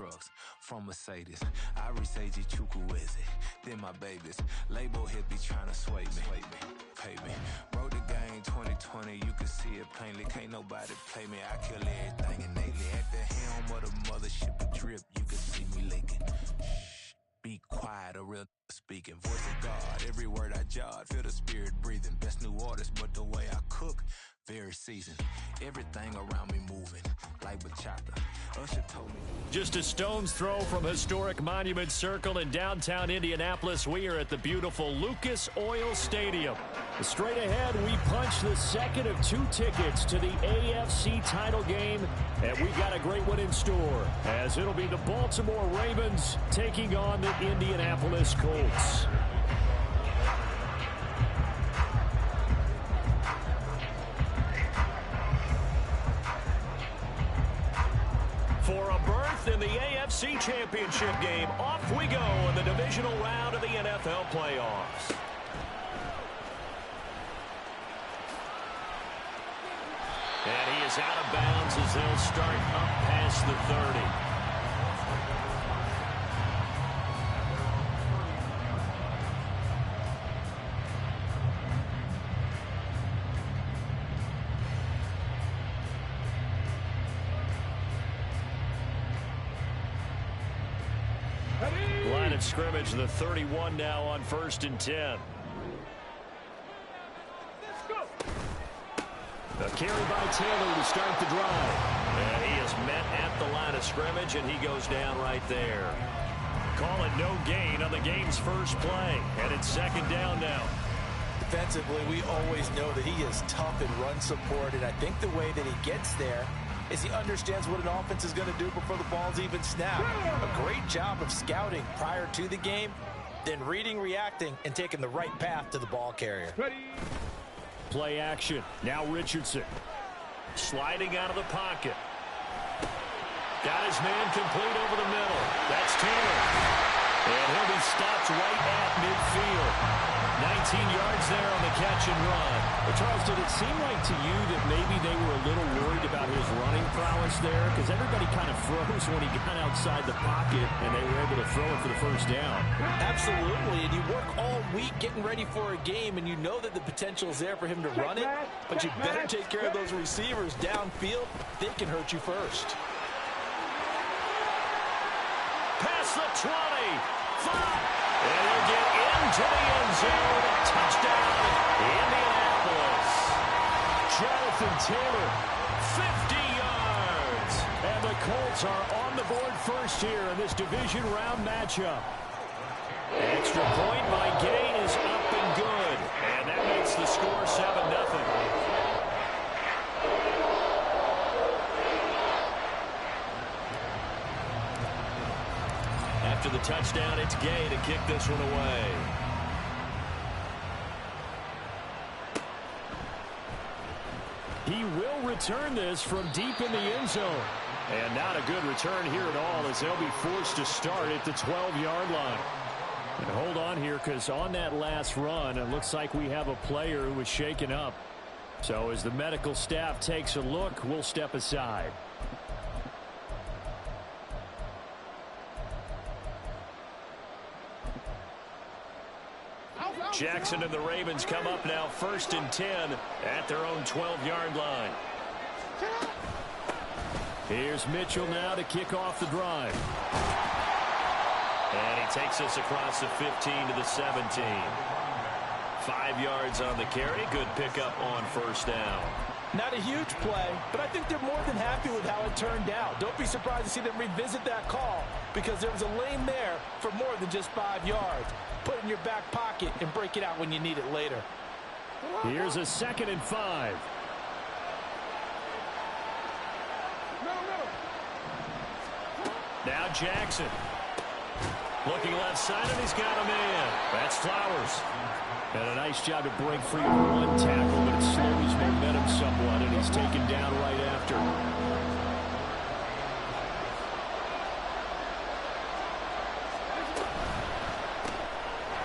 trucks from Mercedes. I research Chukwueze, then my babies. Label hit be trying to sway me, pay me. Wrote the game 2020, you can see it plainly. Can't nobody play me, I kill everything innately. At the helm of the mothership of drip, you can see me leaking. Shh, be quiet, a real speaking. Voice of God, every word I jot, feel the spirit breathing. Best new artist, but the way I cook, very seasoned. Everything around me moving, like bachata. Usher told me. Just a stone's throw from historic Monument Circle in downtown Indianapolis, we are at the beautiful Lucas Oil Stadium. Straight ahead, we punch the second of 2 tickets to the AFC title game, and we've got a great one in store, as it'll be the Baltimore Ravens taking on the Indianapolis Colts. For a berth in the AFC Championship game, off we go in the divisional round of the NFL playoffs. And he is out of bounds as they'll start up past the 30. Line of scrimmage, the 31 now on 1st and 10. A carry by Taylor to start the drive. And he is met at the line of scrimmage, and he goes down right there. Call it no gain on the game's first play. And it's 2nd down now. Defensively, we always know that he is tough in run support, and I think the way that he gets there is he understands what an offense is going to do before the ball's even snapped. A great job of scouting prior to the game, then reading, reacting, and taking the right path to the ball carrier. Play action. Now Richardson. Sliding out of the pocket. Got his man complete over the middle. That's Taylor. And he'll be stopped right at midfield. 19 yards there on the catch and run. Well, Charles, did it seem like to you that maybe they were a little worried about his running prowess there? Because everybody kind of froze when he got outside the pocket, and they were able to throw it for the first down. Absolutely, and you work all week getting ready for a game, and you know that the potential is there for him to run it, but you better take care of those receivers downfield. They can hurt you first. Past the 20. 5. And he'll get into the end zone. Touchdown, Indianapolis. Jonathan Taylor, 50 yards. And the Colts are on the board first here in this division round matchup. Extra point by Gay is up and good. And that makes the score 7-0. After the touchdown, it's Gay to kick this one away. He will return this from deep in the end zone. And not a good return here at all, as they'll be forced to start at the 12-yard line. And hold on here, because on that last run, it looks like we have a player who was shaken up. So as the medical staff takes a look, we'll step aside. Jackson and the Ravens come up now 1st and 10 at their own 12-yard line. Here's Mitchell now to kick off the drive. And he takes us across the 15 to the 17. 5 yards on the carry. Good pickup on 1st down. Not a huge play, but I think they're more than happy with how it turned out. Don't be surprised to see them revisit that call, because there was a lane there for more than just 5 yards. Put it in your back pocket and break it out when you need it later. Here's a 2nd and 5. Now Jackson. Looking left side, and he's got a man. That's Flowers. And a nice job to break free with one tackle, but it slows momentum somewhat, and he's taken down right after.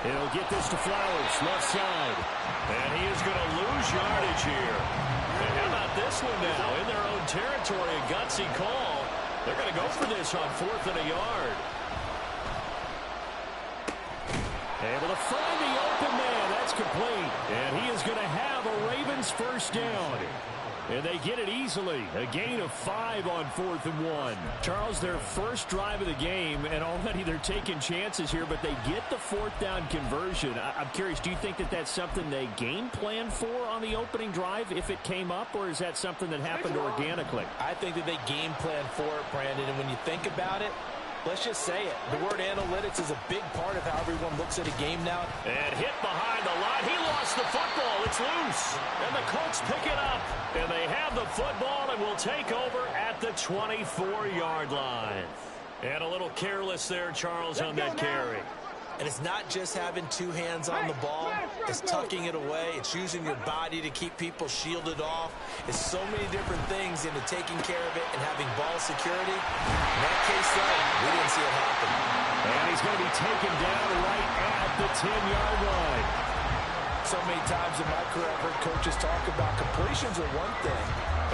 He'll get this to Flowers, left side. And he is going to lose yardage here. And how about this one now? In their own territory, a gutsy call. They're going to go for this on 4th and a yard. Able to find the open man. That's complete. And he is going to have a Ravens first down. And they get it easily. A gain of 5 on 4th and 1. Charles, their first drive of the game, and already they're taking chances here, but they get the 4th down conversion. I'm curious, do you think that that's something they game plan for on the opening drive if it came up, or is that something that happened organically? I think that they game plan for it, Brandon, and when you think about it, let's just say it. The word analytics is a big part of how everyone looks at a game now. And hit behind the line. He lost the football. It's loose. And the Colts pick it up. And they have the football and will take over at the 24-yard line. And a little careless there, Charles, on that carry. And it's not just having two hands on the ball. It's tucking it away. It's using your body to keep people shielded off. It's so many different things into taking care of it and having ball security. In that case, though, we didn't see it happen. And he's going to be taken down right at the 10-yard line. So many times in my career, I've heard coaches talk about completions are one thing.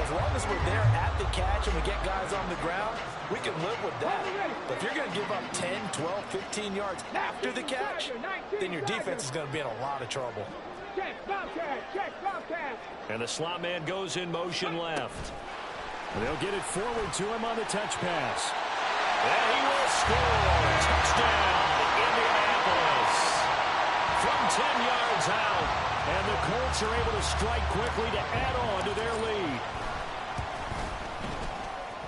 As long as we're there at the catch and we get guys on the ground, we can live with that. But if you're going to give up 10, 12, 15 yards after the catch, then your defense is going to be in a lot of trouble. And the slot man goes in motion left. They'll get it forward to him on the touch pass. And he will score. Touchdown, Indianapolis. From 10 yards out. And the Colts are able to strike quickly to add on to their lead.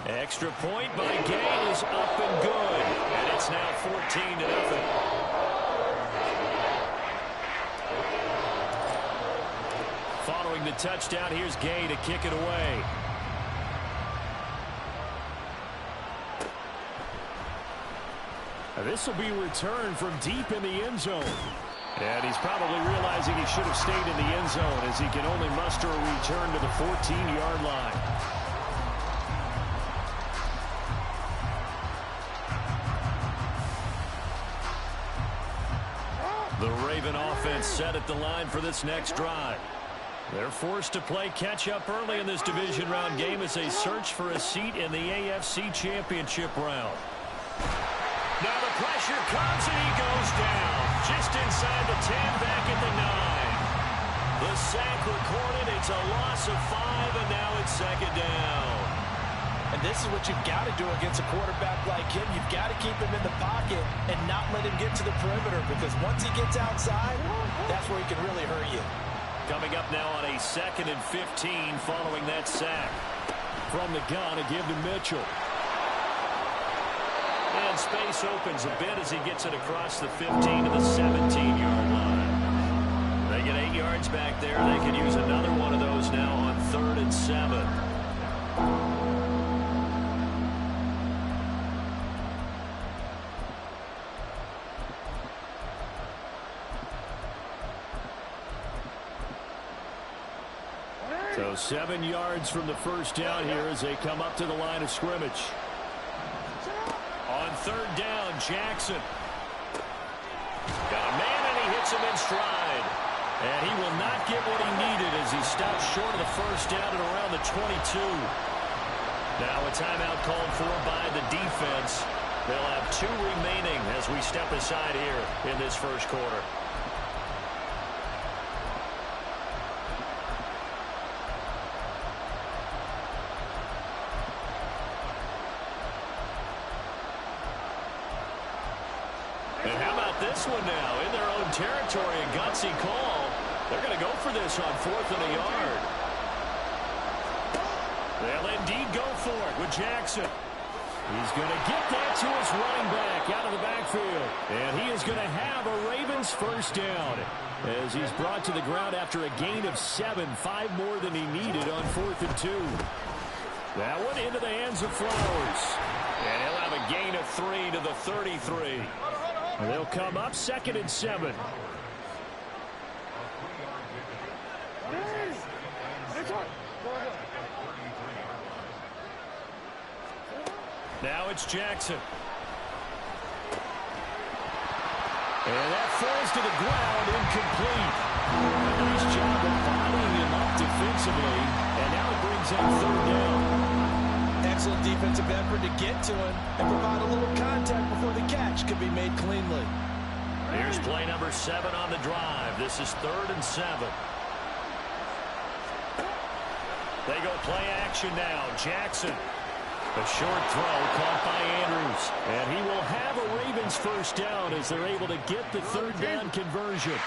Extra point by Gay is up and good. And it's now 14-0. Following the touchdown, here's Gay to kick it away. This will be returned from deep in the end zone. And he's probably realizing he should have stayed in the end zone as he can only muster a return to the 14-yard line. The Raven offense set at the line for this next drive. They're forced to play catch-up early in this division round game as they search for a seat in the AFC Championship round. Now the pressure comes and he goes down. Just inside the 10, back at the 9. The sack recorded. It's a loss of 5, and now it's second down. And this is what you've got to do against a quarterback like him. You've got to keep him in the pocket and not let him get to the perimeter, because once he gets outside, that's where he can really hurt you. Coming up now on a 2nd and 15 following that sack. From the gun, a give to Mitchell. And space opens a bit as he gets it across the 15 to the 17-yard line. They get 8 yards back there. They can use another one of those now on 3rd and 7. So 7 yards from the first down here as they come up to the line of scrimmage. On 3rd down, Jackson. Got a man and he hits him in stride. And he will not get what he needed as he stops short of the first down at around the 22. Now a timeout called for by the defense. They'll have 2 remaining as we step aside here in this first quarter. This one now in their own territory, a gutsy call. They're going to go for this on 4th and a yard. They'll indeed go for it with Jackson. He's going to get that to his running back out of the backfield. And he is going to have a Ravens first down as he's brought to the ground after a gain of 7, 5 more than he needed on 4th and 2. That one into the hands of Flowers. And he'll have a gain of 3 to the 33. And they'll come up 2nd and 7. Now it's Jackson. And that falls to the ground, incomplete. A nice job of bodying him up defensively. And now it brings up 3rd down. Excellent defensive effort to get to him and provide a little contact before the catch could be made cleanly. Here's play number 7 on the drive. This is 3rd and 7. They go play action now. Jackson. A short throw caught by Andrews. And he will have a Ravens first down as they're able to get the 3rd down conversion.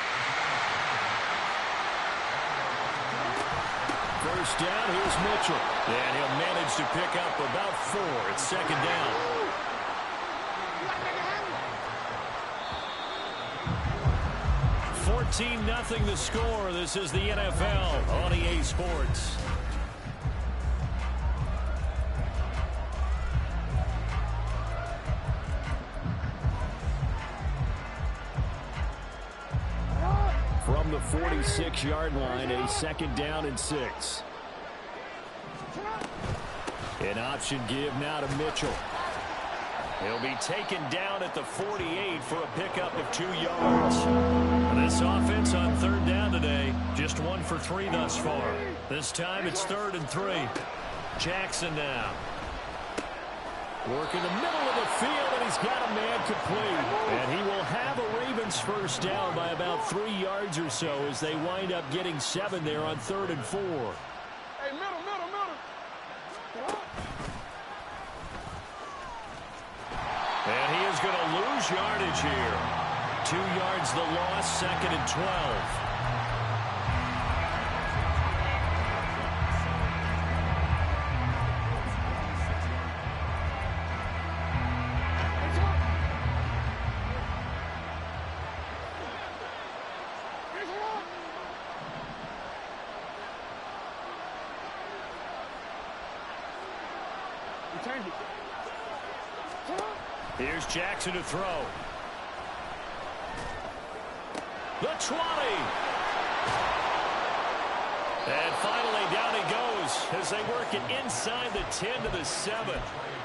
First down, here's Mitchell. And he'll manage to pick up about 4. It's 2nd down. $14-0 the score. This is the NFL on EA Sports. From the 46-yard line, a 2nd down and 6. An option give now to Mitchell. He'll be taken down at the 48 for a pickup of 2 yards. This offense on 3rd down today, just 1 for 3 thus far. This time it's 3rd and 3. Jackson now. Work in the middle of the field, and he's got a man complete. And he will have a Ravens first down by about 3 yards or so as they wind up getting 7 there on 3rd and 4. Hey, middle. And he is going to lose yardage here. 2 yards the loss, 2nd and 12. Here's Jackson to throw. The 20. And finally down he goes as they work it inside the 10 to the 7.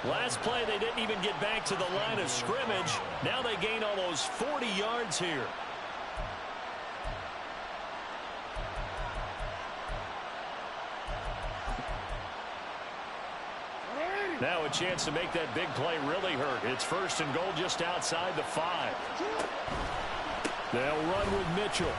Last play they didn't even get back to the line of scrimmage. Now they gain almost 40 yards here. Now a chance to make that big play really hurt. It's 1st and goal just outside the 5. They'll run with Mitchell.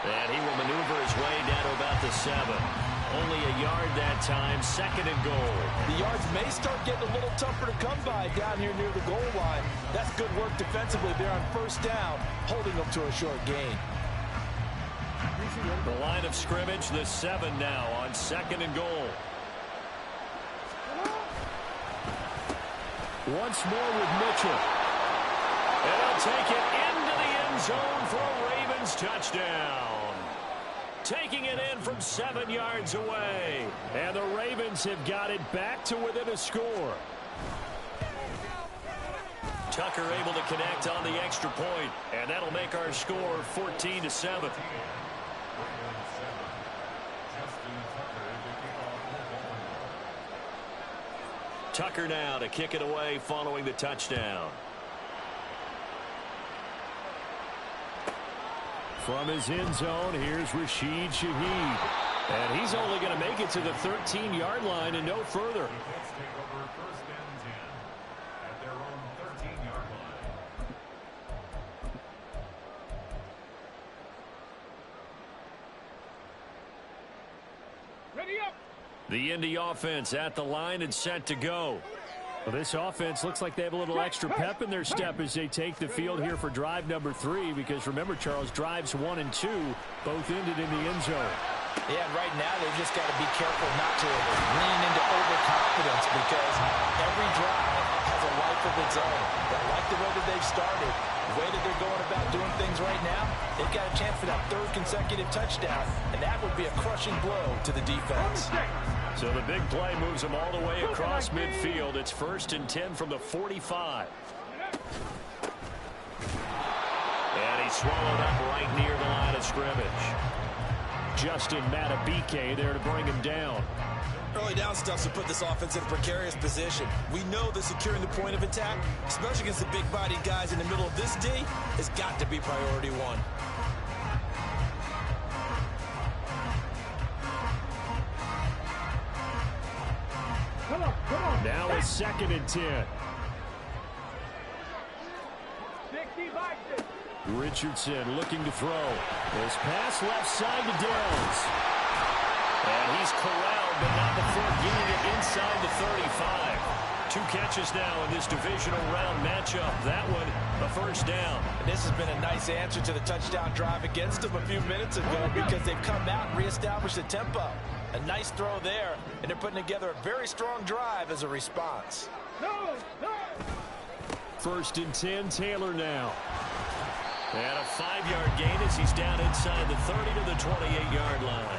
And he will maneuver his way down to about the 7. Only a yard that time, 2nd and goal. The yards may start getting a little tougher to come by down here near the goal line. That's good work defensively there on 1st down, holding them to a short gain. The line of scrimmage, the 7 now on 2nd and goal. Once more with Mitchell. And he'll take it into the end zone for a Ravens touchdown. Taking it in from 7 yards away. And the Ravens have got it back to within a score. Tucker able to connect on the extra point, and that'll make our score 14-7. Tucker now to kick it away following the touchdown. From his end zone, here's Rashid Shaheed. And he's only going to make it to the 13-yard line and no further. The Indy offense at the line and set to go. Well, this offense looks like they have a little extra pep in their step as they take the field here for drive number 3. Because remember, Charles, drives 1 and 2 both ended in the end zone. Yeah, right now they've just got to be careful not to lean into overconfidence because every drive has a life of its own. But like the way that they've started, the way that they're going about doing things right now, they've got a chance for that 3rd consecutive touchdown, and that would be a crushing blow to the defense. So the big play moves them all the way across midfield. It's 1st and 10 from the 45. And he's swallowed up right near the line of scrimmage. Justin Matabike there to bring him down. Early down stuff to put this offense in a precarious position. We know that securing the point of attack, especially against the big-bodied guys in the middle of this D, has got to be priority 1. Now a 2nd and 10. Richardson looking to throw. His pass left side to Downs. And he's corralled, but not before getting it inside the 35. 2 catches now in this divisional round matchup. That one, a first down. And this has been a nice answer to the touchdown drive against them a few minutes ago because they've come out and reestablished the tempo. A nice throw there, and they're putting together a very strong drive as a response. 1st and 10, Taylor now. And a 5-yard gain as he's down inside the 30 to the 28-yard line.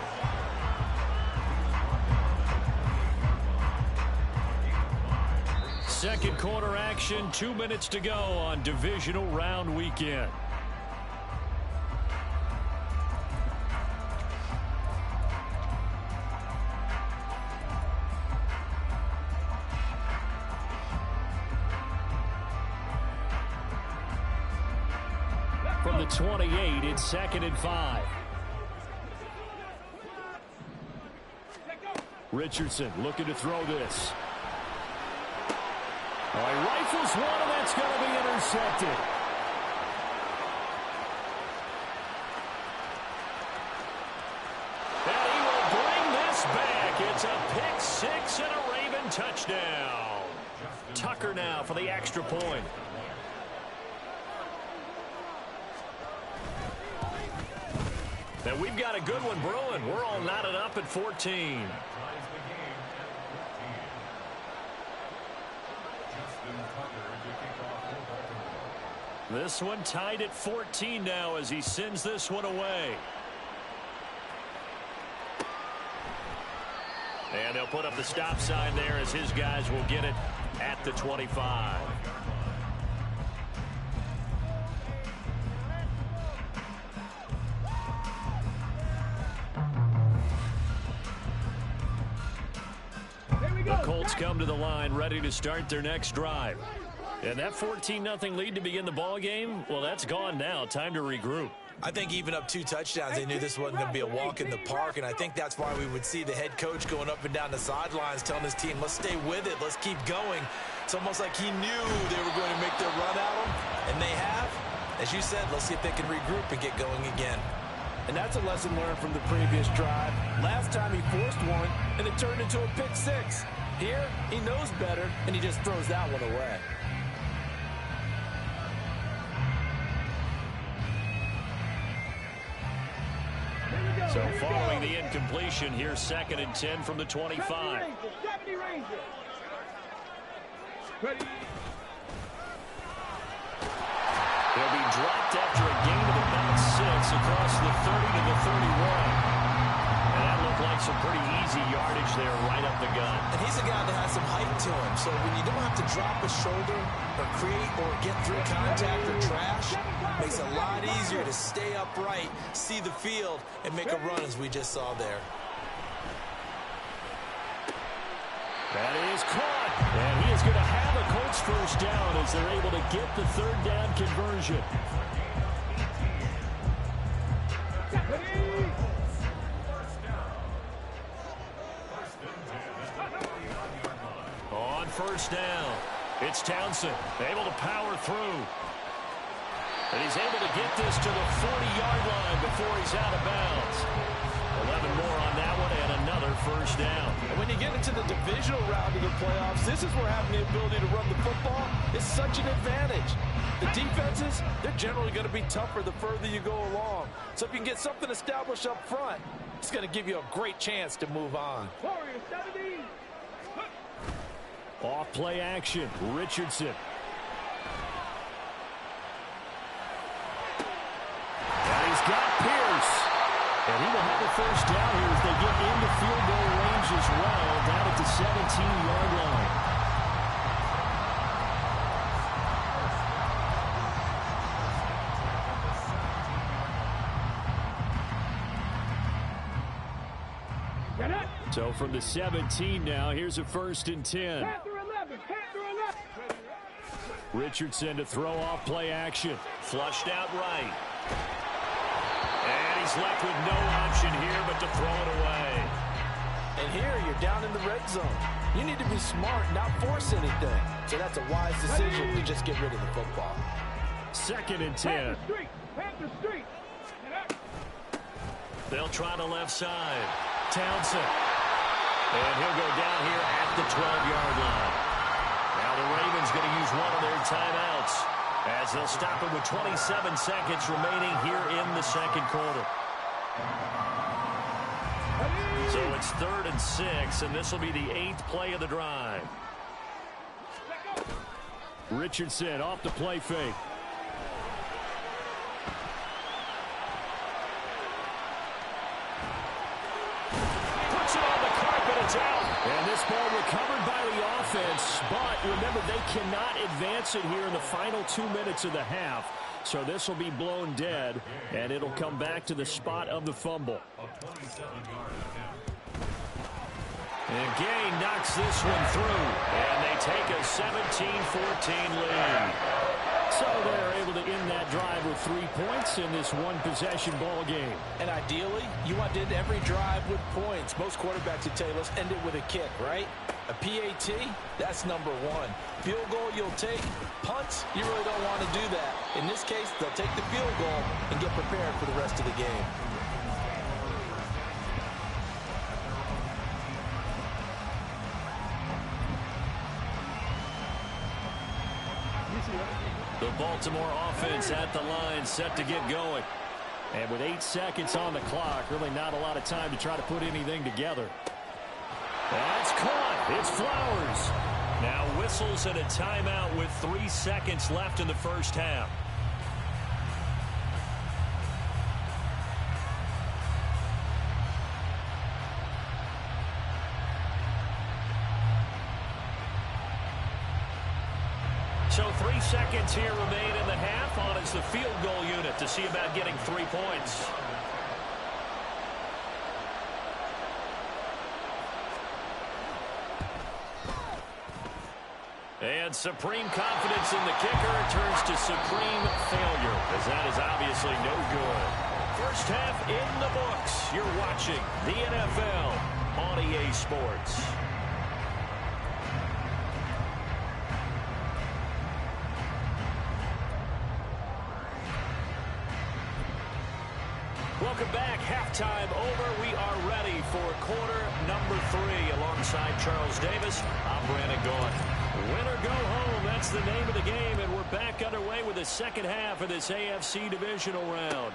Second quarter action, 2 minutes to go on divisional round weekend. From the 28, it's 2nd and 5. Richardson looking to throw this. Oh, he rifles one, and that's going to be intercepted. And he will bring this back. It's a pick 6 and a Raven touchdown. Tucker now for the extra point. And we've got a good one brewing. We're all knotted up at 14. This one tied at 14 now as he sends this one away. And they'll put up the stop sign there as his guys will get it at the 25. The Colts come to the line ready to start their next drive. And that 14-0 lead to begin the ball game, well, that's gone now. Time to regroup. I think even up 2 touchdowns, they knew this wasn't going to be a walk in the park, and I think that's why we would see the head coach going up and down the sidelines telling his team, let's stay with it, let's keep going. It's almost like he knew they were going to make their run at him, and they have. As you said, let's see if they can regroup and get going again. And that's a lesson learned from the previous drive. Last time he forced one, and it turned into a pick 6. Here, he knows better, and he just throws that one away. So following the incompletion, here's 2nd and 10 from the 25. He'll be dropped after a gain of about 6 across the 30 to the 31. And that looked like some pretty easy yardage there right up the gut. And he's a guy that has some height to him, so when you don't have to drop a shoulder or create or get through contact or trash, it makes it a lot easier to stay upright, see the field, and make a run as we just saw there. That is caught, and he is going to have a Colts first down as they're able to get the 3rd down conversion. On first down, it's Townsend, able to power through. And he's able to get this to the 40-yard line before he's out of bounds. 11 more on that one and another first down. And when you get into the divisional round of the playoffs, this is where having the ability to run the football is such an advantage. The defenses, they're generally going to be tougher the further you go along. So if you can get something established up front, it's going to give you a great chance to move on. Off play action, Richardson. And he's got Pierce. And he will have a first down here as they get into field goal range as well, down at the 17-yard line. So from the 17 now, here's a 1st and 10. Richardson to throw off play action. Flushed out right. And he's left with no option here but to throw it away. And here you're down in the red zone. You need to be smart, not force anything. So that's a wise decision to just get rid of the football. 2nd and 10. They'll try the left side. Townsend. And he'll go down here at the 12-yard line. Now the Ravens going to use one of their timeouts as they'll stop it with 27 seconds remaining here in the second quarter. So it's 3rd and 6, and this will be the 8th play of the drive. Richardson off the play fake. Puts it on the carpet. It's out. And this ball recovered by the offense, but remember, they cannot advance it here in the final 2 minutes of the half. So this will be blown dead, and it'll come back to the spot of the fumble. And Gay knocks this one through, and they take a 17-14 lead. So they're able to end that drive with 3 points in this one-possession ball game. And ideally, you want to end every drive with points. Most quarterbacks would tell you, let's end it with a kick, right? A PAT, that's number 1. Field goal, you'll take. Punts, you really don't want to do that. In this case, they'll take the field goal and get prepared for the rest of the game. The Baltimore offense at the line, set to get going. And with 8 seconds on the clock, really not a lot of time to try to put anything together. That's caught. It's Flowers. Now whistles and a timeout with 3 seconds left in the first half. So 3 seconds here remain in the half. On is the field goal unit to see about getting 3 points. And supreme confidence in the kicker turns to supreme failure, as that is obviously no good. First half in the books. You're watching the NFL on EA Sports. Welcome back. Halftime over. We are ready for quarter number 3. Alongside Charles Davis, I'm Brandon Gaughan. Win or go home, that's the name of the game, and we're back underway with the second half of this AFC divisional round.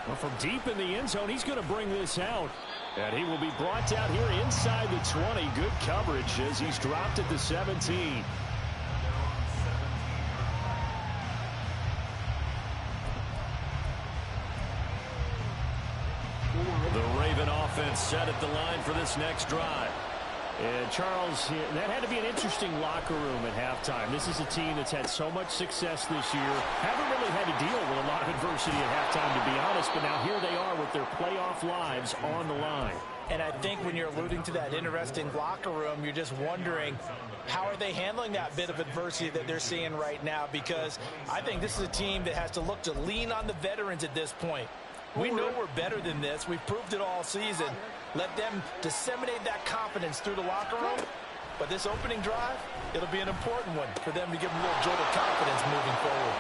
Well, from deep in the end zone, he's going to bring this out. And he will be brought down here inside the 20. Good coverage as he's dropped at the 17. The Raven offense set at the line for this next drive. And Charles, that had to be an interesting locker room at halftime. This is a team that's had so much success this year. Haven't really had to deal with a lot of adversity at halftime, to be honest. But now here they are with their playoff lives on the line. And I think when you're alluding to that interesting locker room, you're just wondering, how are they handling that bit of adversity that they're seeing right now? Because I think this is a team that has to look to lean on the veterans at this point. We know we're better than this. We've proved it all season. Let them disseminate that confidence through the locker room. But this opening drive, it'll be an important one for them to give them a little jolt of confidence moving forward.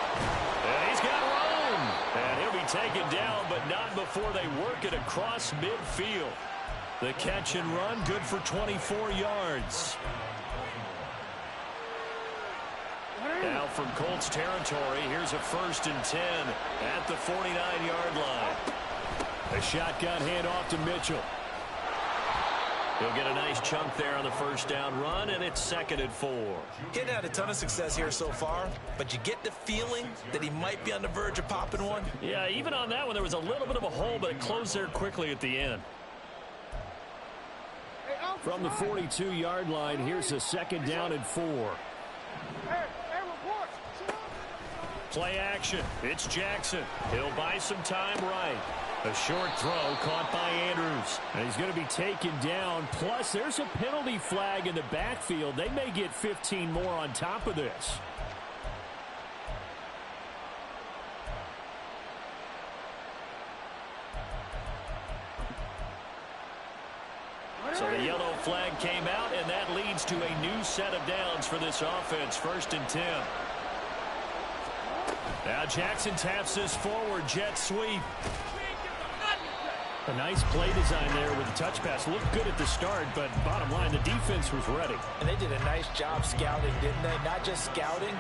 And he's got room. And he'll be taken down, but not before they work it across midfield. The catch and run, good for 24 yards. Now from Colts territory, here's a 1st and 10 at the 49-yard line. A shotgun handoff to Mitchell. He'll get a nice chunk there on the first down run, and it's 2nd and 4. Getting had a ton of success here so far, but you get the feeling that he might be on the verge of popping one. Yeah, even on that one, there was a little bit of a hole, but it closed there quickly at the end. From the 42-yard line, here's a 2nd down and 4. Play action. It's Jackson. He'll buy some time right. A short throw caught by Andrews. And he's going to be taken down. Plus, there's a penalty flag in the backfield. They may get 15 more on top of this. So the yellow flag came out, and that leads to a new set of downs for this offense. 1st and 10. Now Jackson taps this forward, jet sweep. A nice play design there with the touch pass. Looked good at the start, but bottom line, the defense was ready. And they did a nice job scouting, didn't they? Not just scouting,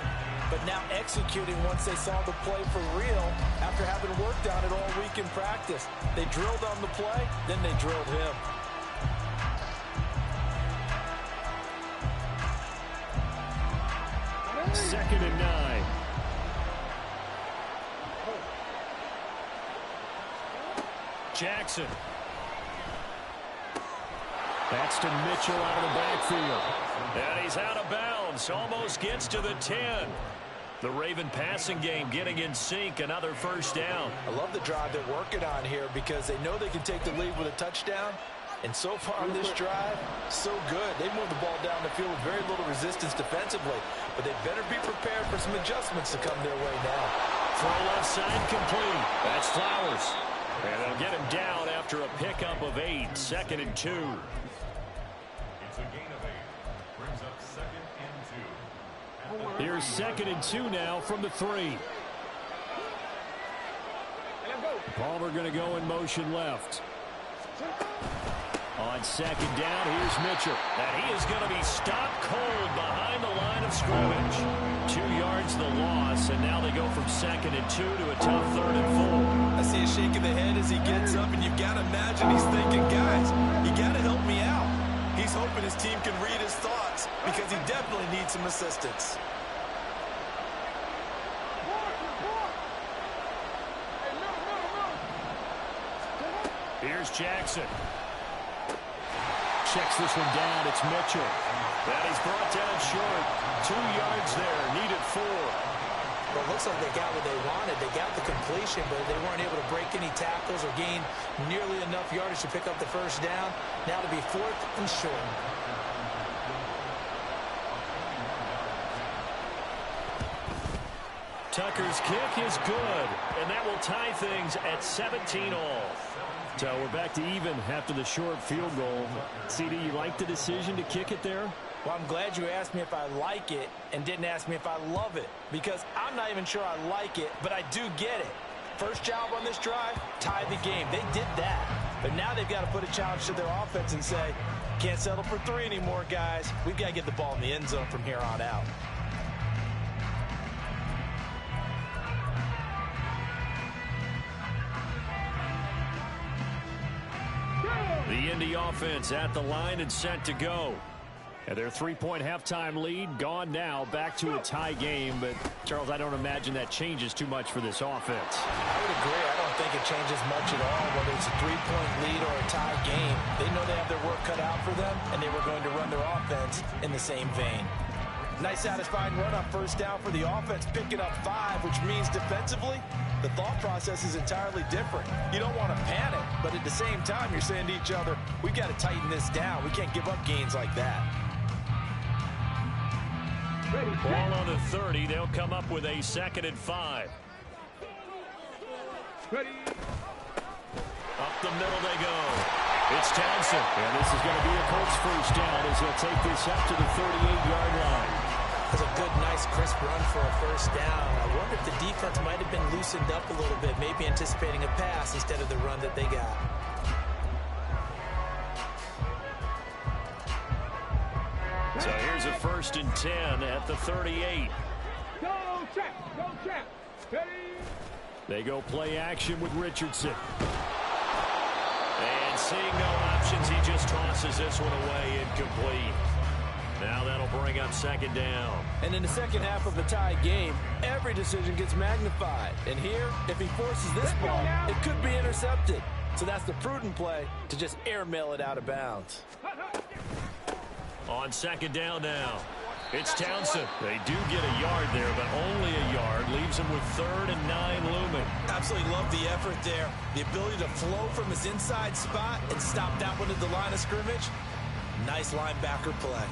but now executing once they saw the play for real after having worked on it all week in practice. They drilled on the play, then they drilled him. Second and 9. Jackson. That's to Mitchell out of the backfield. And he's out of bounds. Almost gets to the 10. The Raven passing game getting in sync. Another 1st down. I love the drive they're working on here because they know they can take the lead with a touchdown. And so far on this drive, so good. They moved the ball down the field with very little resistance defensively. But they better be prepared for some adjustments to come their way now. Throw left side complete. That's Flowers. And they'll get him down after a pickup of 8. 2nd and 2. It's a gain of 8. Brings up 2nd and 2. Here's 2nd and 2 now from the 3. Palmer going to go in motion left. On 2nd down, here's Mitchell. And he is going to be stopped cold behind the line of scrimmage. 2 yards the loss, and now they go from 2nd and 2 to a tough 3rd and 4. I see a shake of the head as he gets up, and you've got to imagine he's thinking, guys, you got to help me out. He's hoping his team can read his thoughts because he definitely needs some assistance. Here's Jackson. Checks this one down. It's Mitchell. And he's brought down short. 2 yards there. Needed 4. Well, it looks like they got what they wanted. They got the completion, but they weren't able to break any tackles or gain nearly enough yardage to pick up the 1st down. Now to be 4th and short. Tucker's kick is good, and that will tie things at 17 all. So we're back to even after the short field goal. CD, you like the decision to kick it there? Well, I'm glad you asked me if I like it and didn't ask me if I love it, because I'm not even sure I like it, but I do get it. First job on this drive, tie the game. They did that, but now they've got to put a challenge to their offense and say, can't settle for 3 anymore, guys. We've got to get the ball in the end zone from here on out. The Indy offense at the line and set to go. And their 3-point halftime lead gone now, back to a tie game. But, Charles, I don't imagine that changes too much for this offense. I would agree. I don't think it changes much at all, whether it's a 3-point lead or a tie game. They know they have their work cut out for them, and they were going to run their offense in the same vein. Nice satisfying run on 1st down for the offense, picking up 5, which means defensively, the thought process is entirely different. You don't want to panic, but at the same time, you're saying to each other, we've got to tighten this down. We can't give up gains like that. Ball on the 30. They'll come up with a 2nd and 5. Ready. Up the middle they go. It's Townsend. And this is going to be a Colts 1st down as he'll take this up to the 38-yard line. That's a good, nice, crisp run for a 1st down. I wonder if the defense might have been loosened up a little bit, maybe anticipating a pass instead of the run that they got. So here's a 1st and 10 at the 38. Go, check. Go, check. Ready. They go play action with Richardson. And seeing no options, he just tosses this one away, incomplete. Now that'll bring up 2nd down. And in the second half of a tie game, every decision gets magnified. And here, if he forces this ball, it could be intercepted. So that's the prudent play to just airmail it out of bounds. On 2nd down now. It's Townsend. They do get a yard there, but only a yard. Leaves him with 3rd and 9 looming. Absolutely love the effort there. The ability to flow from his inside spot and stop that one at the line of scrimmage. Nice linebacker play.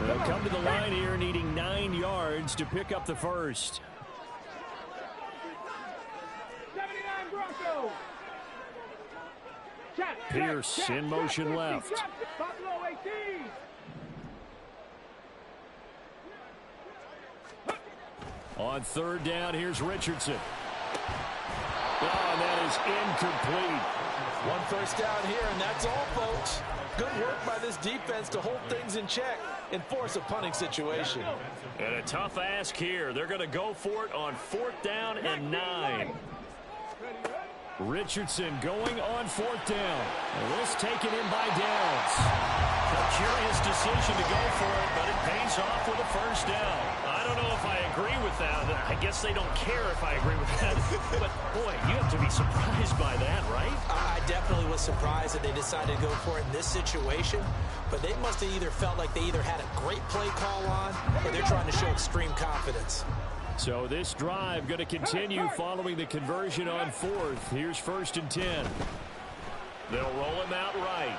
They'll come to the line here needing 9 yards to pick up the 1st. Pierce in motion left. On third down, here's Richardson. Oh, and that is incomplete. One first down here, and that's all, folks. Good work by this defense to hold things in check and force a punting situation. And a tough ask here. They're going to go for it on 4th down and 9. Richardson going on 4th down. And this taken in by Downs. A curious decision to go for it, but it pays off with a first down. I don't know if I agree with that. I guess they don't care if I agree with that. But, boy, you have to be surprised by that, right? I definitely was surprised that they decided to go for it in this situation. But they must have either felt like they either had a great play call on or they're trying to show extreme confidence. So this drive going to continue following the conversion on 4th. Here's 1st and 10. They'll roll him out right.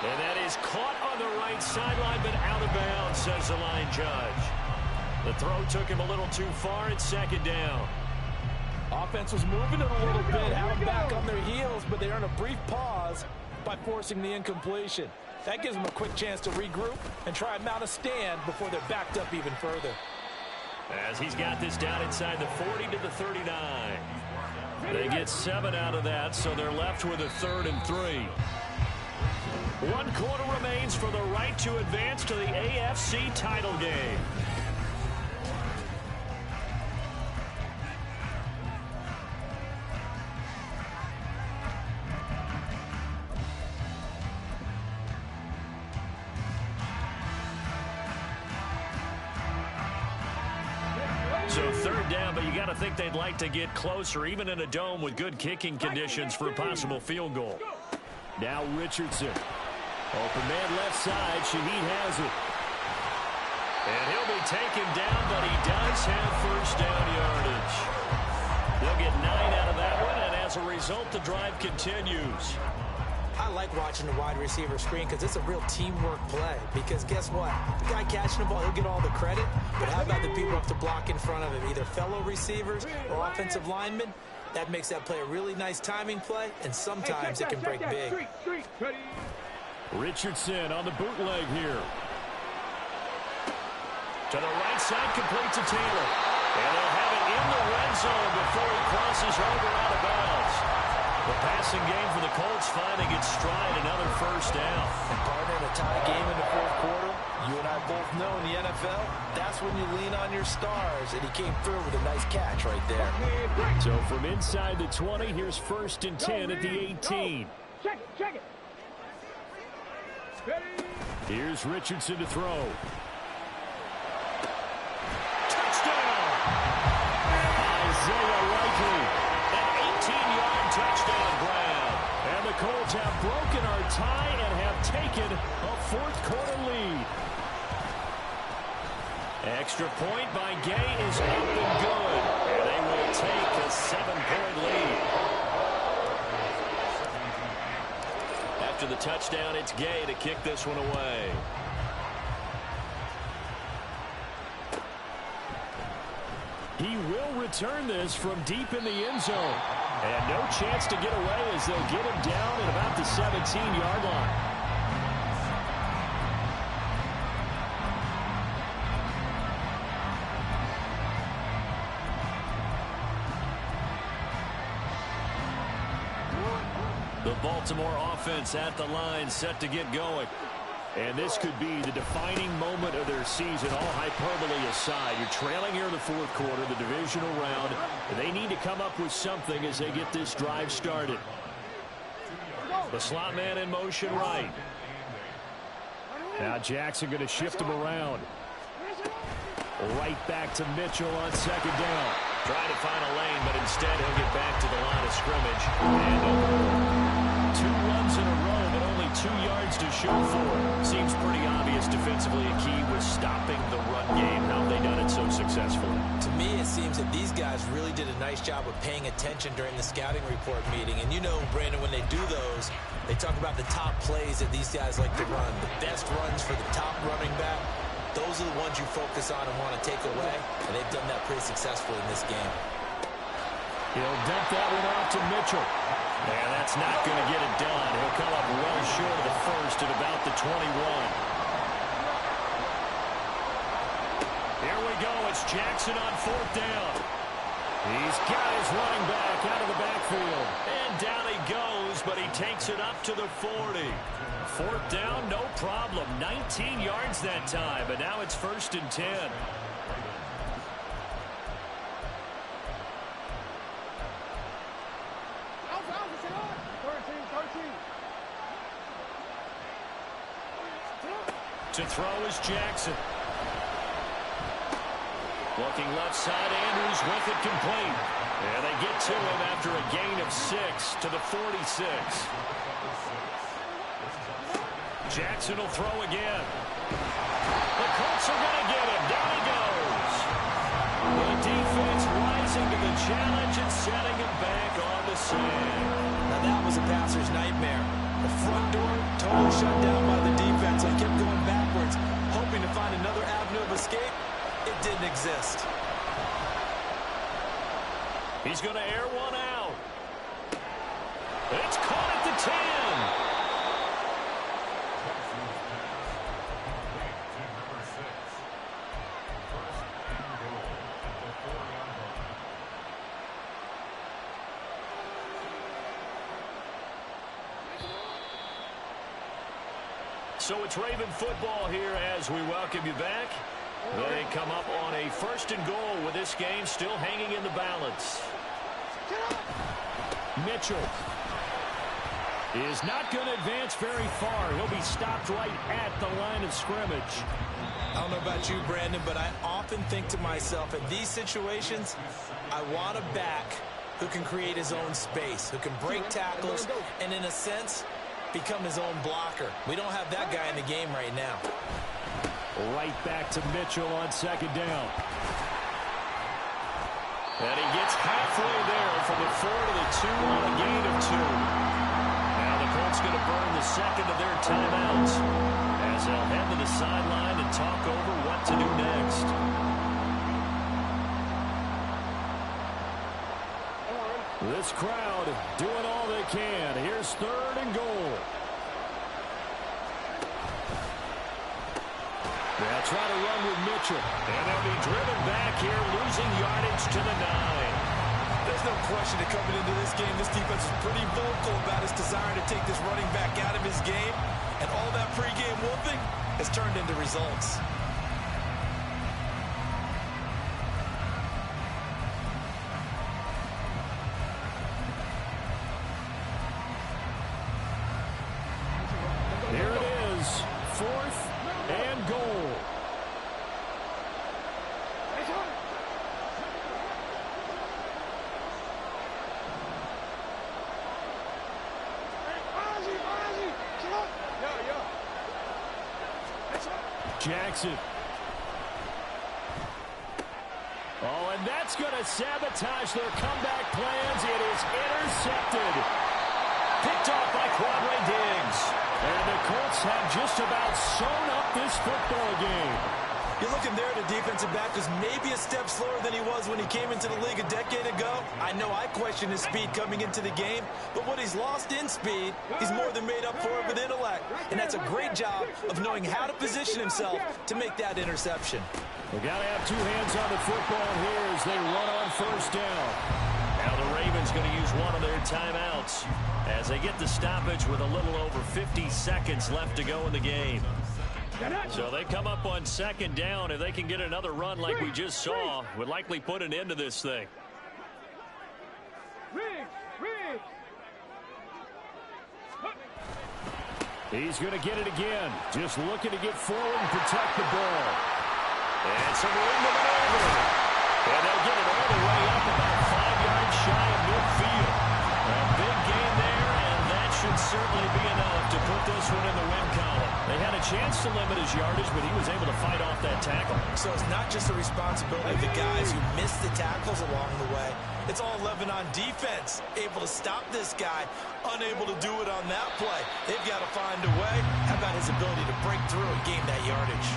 And that is caught on the right sideline, but out of bounds, says the line judge. The throw took him a little too far at 2nd down. Offense was moving it a little bit, had them back on their heels, but they earned a brief pause by forcing the incompletion. That gives them a quick chance to regroup and try and mount a stand before they're backed up even further. As he's got this down inside the 40 to the 39. They get 7 out of that, so they're left with a 3rd and 3. 1 quarter remains for the right to advance to the AFC title game. So 3rd down, but you got to think they'd like to get closer, even in a dome with good kicking conditions for a possible field goal. Now Richardson. Open man left side. Shaheed has it. And he'll be taken down, but he does have first down yardage. They'll get 9 out of that one, and as a result, the drive continues. I like watching the wide receiver screen because it's a real teamwork play. Because guess what? The guy catching the ball, he'll get all the credit. But how about the people up to block in front of him, either fellow receivers or offensive linemen? That makes that play a really nice timing play, and sometimes it can break big. Richardson on the bootleg here. To the right side, complete to Taylor. And they'll have it in the red zone before he crosses over out of bounds. The passing game for the Colts finding its stride, another first down. And partner, in a tie game in the 4th quarter, you and I both know in the NFL, that's when you lean on your stars, and he came through with a nice catch right there. So from inside the 20, here's 1st and 10 at the 18. Check it. Here's Richardson to throw. Touchdown! Isaiah Likely. An 18-yard touchdown grab. And the Colts have broken our tie and have taken a 4th quarter lead. Extra point by Gay is up and good. And they will take a 7-point lead. After the touchdown, it's Gay to kick this one away. He will return this from deep in the end zone. And no chance to get away as they'll get him down at about the 17-yard line. The Baltimore offense at the line, set to get going. And this could be the defining moment of their season, all hyperbole aside. You're trailing here in the 4th quarter, the divisional round. And they need to come up with something as they get this drive started. The slot man in motion right. Now Jackson going to shift him around. Right back to Mitchell on 2nd down. Trying to find a lane, but instead he'll get back to the line of scrimmage. And 2 runs in a row, but only 2 yards to shoot for. Seems pretty obvious defensively a key was stopping the run game. How have they done it so successfully? To me, it seems that these guys really did a nice job of paying attention during the scouting report meeting. And you know, Brandon, when they do those, they talk about the top plays that these guys like to run. The best runs for the top running back. Those are the ones you focus on and want to take away, and they've done that pretty successfully in this game. He'll dump that one off to Mitchell. And that's not going to get it done. He'll come up well short of the first at about the 21. Here we go. It's Jackson on 4th down. He's got his running back out of the backfield. And down he goes, but he takes it up to the 40. 4th down, no problem. 19 yards that time, but now it's 1st and 10. To throw is Jackson. Looking left side, Andrews with it complete. And they get to him after a gain of 6 to the 46. Jackson will throw again. The Colts are going to get him. Down he goes. The defense rising to the challenge and setting him back on the sand. Now that was a passer's nightmare. The front door totally shut down by the defense. They kept going backwards, hoping to find another avenue of escape. It didn't exist. He's going to air one out. It's caught at the 10. So it's Raven football here as we welcome you back. They come up on a 1st and goal with this game still hanging in the balance. Mitchell is not going to advance very far. He'll be stopped right at the line of scrimmage. I don't know about you, Brandon, but I often think to myself, in these situations, I want a back who can create his own space, who can break tackles, and in a sense, become his own blocker. We don't have that guy in the game right now. Right back to Mitchell on 2nd down. And he gets halfway there from the 4 to the 2 on a gain of 2. Now the Colts going to burn the second of their timeouts as they'll head to the sideline and talk over what to do next. This crowd doing all they can. Here's 3rd and goal. They'll try to run with Mitchell. And they'll be driven back here, losing yardage to the 9. There's no question that coming into this game, this defense is pretty vocal about its desire to take this running back out of his game. And all that pregame wolfing has turned into results. Here it is, 4th and goal. Jackson. Oh, and that's going to sabotage their comeback plans. It is intercepted. Picked off by Quadre Diggs. And the Colts have just about sewn up this football game. You're looking there at a defensive back who's maybe a step slower than he was when he came into the league a decade ago. I know I questioned his speed coming into the game, but what he's lost in speed, he's more than made up for it with intellect. And that's a great job of knowing how to position himself to make that interception. They got to have 2 hands on the football here as they run on 1st down. Now the Ravens going to use one of their timeouts as they get the stoppage with a little over 50 seconds left to go in the game. So they come up on 2nd down. If they can get another run like we just saw, would likely put an end to this thing. He's going to get it again. Just looking to get forward and protect the ball. And some room to maneuver. And they'll get it all the way up about 5 yards shy of midfield. A big gain there, and that should certainly be enough to put this one in the win column. They had a chance to limit his yardage, but he was able to fight off that tackle. So it's not just the responsibility of the guys who missed the tackles along the way. It's all 11 on defense, able to stop this guy, unable to do it on that play. They've got to find a way. How about his ability to break through and gain that yardage?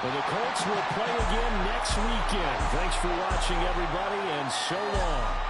Well, the Colts will play again next weekend. Thanks for watching, everybody, and so long.